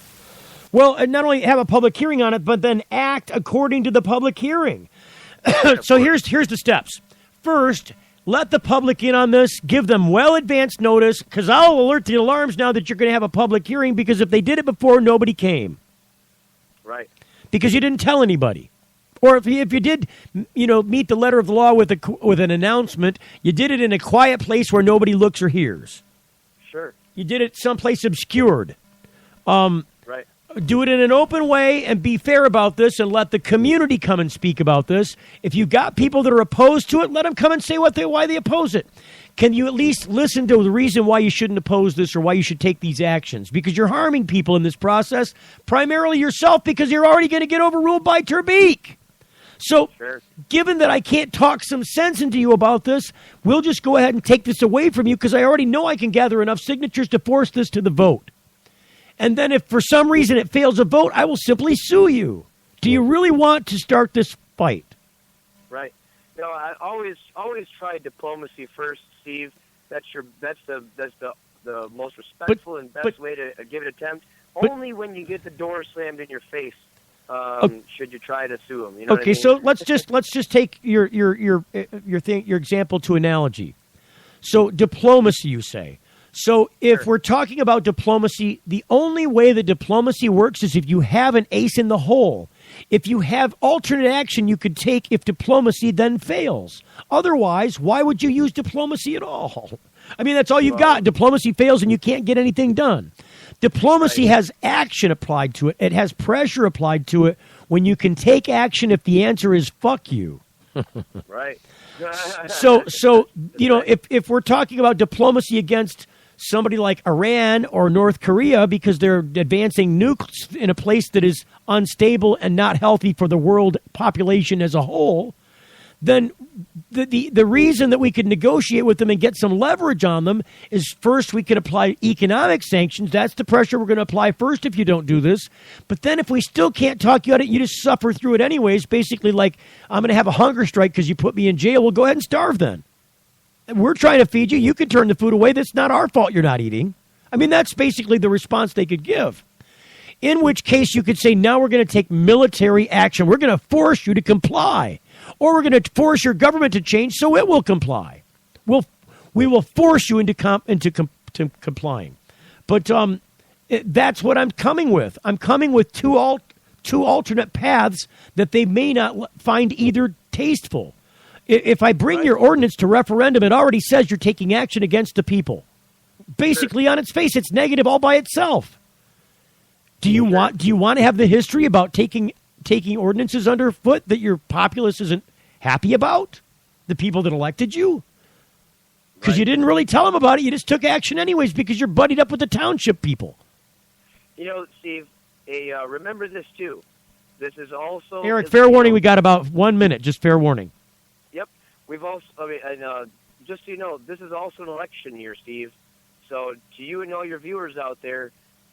Well, and not only have a public hearing on it, but then act according to the public hearing. So here's the steps. First, let the public in on this. Give them well-advanced notice, because I'll alert the alarms now that you're going to have a public hearing, because if they did it before, nobody came. Right. Because you didn't tell anybody. Or if you did, meet the letter of the law with an announcement, you did it in a quiet place where nobody looks or hears. Sure. You did it someplace obscured. Right. Do it in an open way and be fair about this and let the community come and speak about this. If you've got people that are opposed to it, let them come and say why they oppose it. Can you at least listen to the reason why you shouldn't oppose this or why you should take these actions? Because you're harming people in this process, primarily yourself, because you're already going to get overruled by Trabik. So, given that I can't talk some sense into you about this, we'll just go ahead and take this away from you because I already know I can gather enough signatures to force this to the vote. And then if for some reason it fails a vote, I will simply sue you. Do you really want to start this fight? Right. No, I always try diplomacy first, Steve. That's the most respectful and best way to give it an attempt. Only when you get the door slammed in your face should you try to sue them. You know okay, what I mean? so let's just take your example to analogy. So diplomacy, you say. So if we're talking about diplomacy, the only way that diplomacy works is if you have an ace in the hole. If you have alternate action you could take if diplomacy then fails. Otherwise, why would you use diplomacy at all? I mean, that's all you've got. Diplomacy fails and you can't get anything done. Diplomacy has action applied to it. It has pressure applied to it when you can take action if the answer is fuck you. Right. So if we're talking about diplomacy against somebody like Iran or North Korea because they're advancing nukes in a place that is unstable and not healthy for the world population as a whole, then the reason that we could negotiate with them and get some leverage on them is first we could apply economic sanctions. That's the pressure we're going to apply first if you don't do this. But then if we still can't talk you out of it, you just suffer through it anyways, basically like I'm going to have a hunger strike because you put me in jail. Well, go ahead and starve then. We're trying to feed you. You can turn the food away. That's not our fault you're not eating. I mean, that's basically the response they could give. In which case you could say, now we're going to take military action. We're going to force you to comply. Or we're going to force your government to change so it will comply. We will force you into complying. But that's what I'm coming with. I'm coming with two alternate paths that they may not find either tasteful. If I bring your ordinance to referendum, it already says you're taking action against the people. Basically, on its face, it's negative all by itself. Do you want to have the history about taking ordinances underfoot that your populace isn't happy about? The people that elected you? Because you didn't really tell them about it. You just took action anyways because you're buddied up with the township people. You know, Steve, remember this too. This is also... Eric, fair warning, we got about 1 minute. Just fair warning. Yep. We've also... just so you know, this is also an election year, Steve. So to you and all your viewers out there,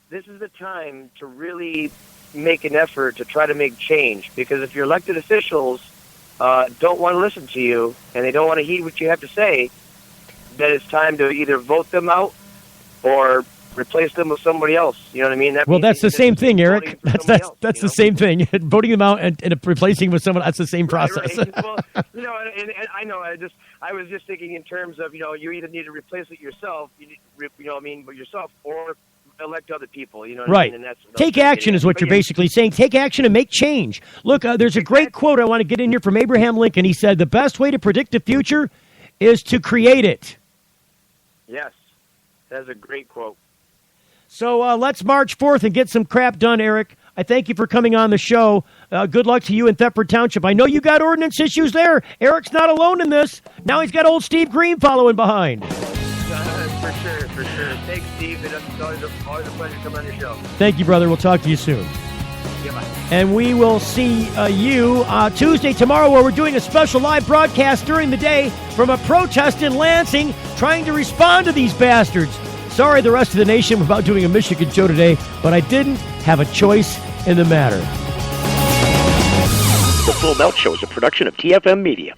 this is the time to really make an effort to try to make change. Because if your elected officials don't want to listen to you and they don't want to heed what you have to say, then it's time to either vote them out or replace them with somebody else. You know what I mean? That's the same thing, Eric. That's the same thing. Voting them out and replacing with someone, that's the same process. Right. Well, and I know. I was just thinking in terms of, you either need to replace it yourself, with yourself, or elect other people. You know what Right. I mean? And Take action is what you're basically saying. Take action and make change. Look, there's a great quote I want to get in here from Abraham Lincoln. He said, the best way to predict the future is to create it. Yes, that's a great quote. So let's march forth and get some crap done, Eric. I thank you for coming on the show. Good luck to you in Thetford Township. I know you got ordinance issues there. Eric's not alone in this. Now he's got old Steve Green following behind. For sure. Thanks, Steve. It's always a pleasure to come on your show. Thank you, brother. We'll talk to you soon. Goodbye. And we will see you Tuesday, tomorrow, where we're doing a special live broadcast during the day from a protest in Lansing trying to respond to these bastards. Sorry, the rest of the nation, we're about doing a Michigan show today, but I didn't have a choice in the matter. The Full Melt Show is a production of TFM Media.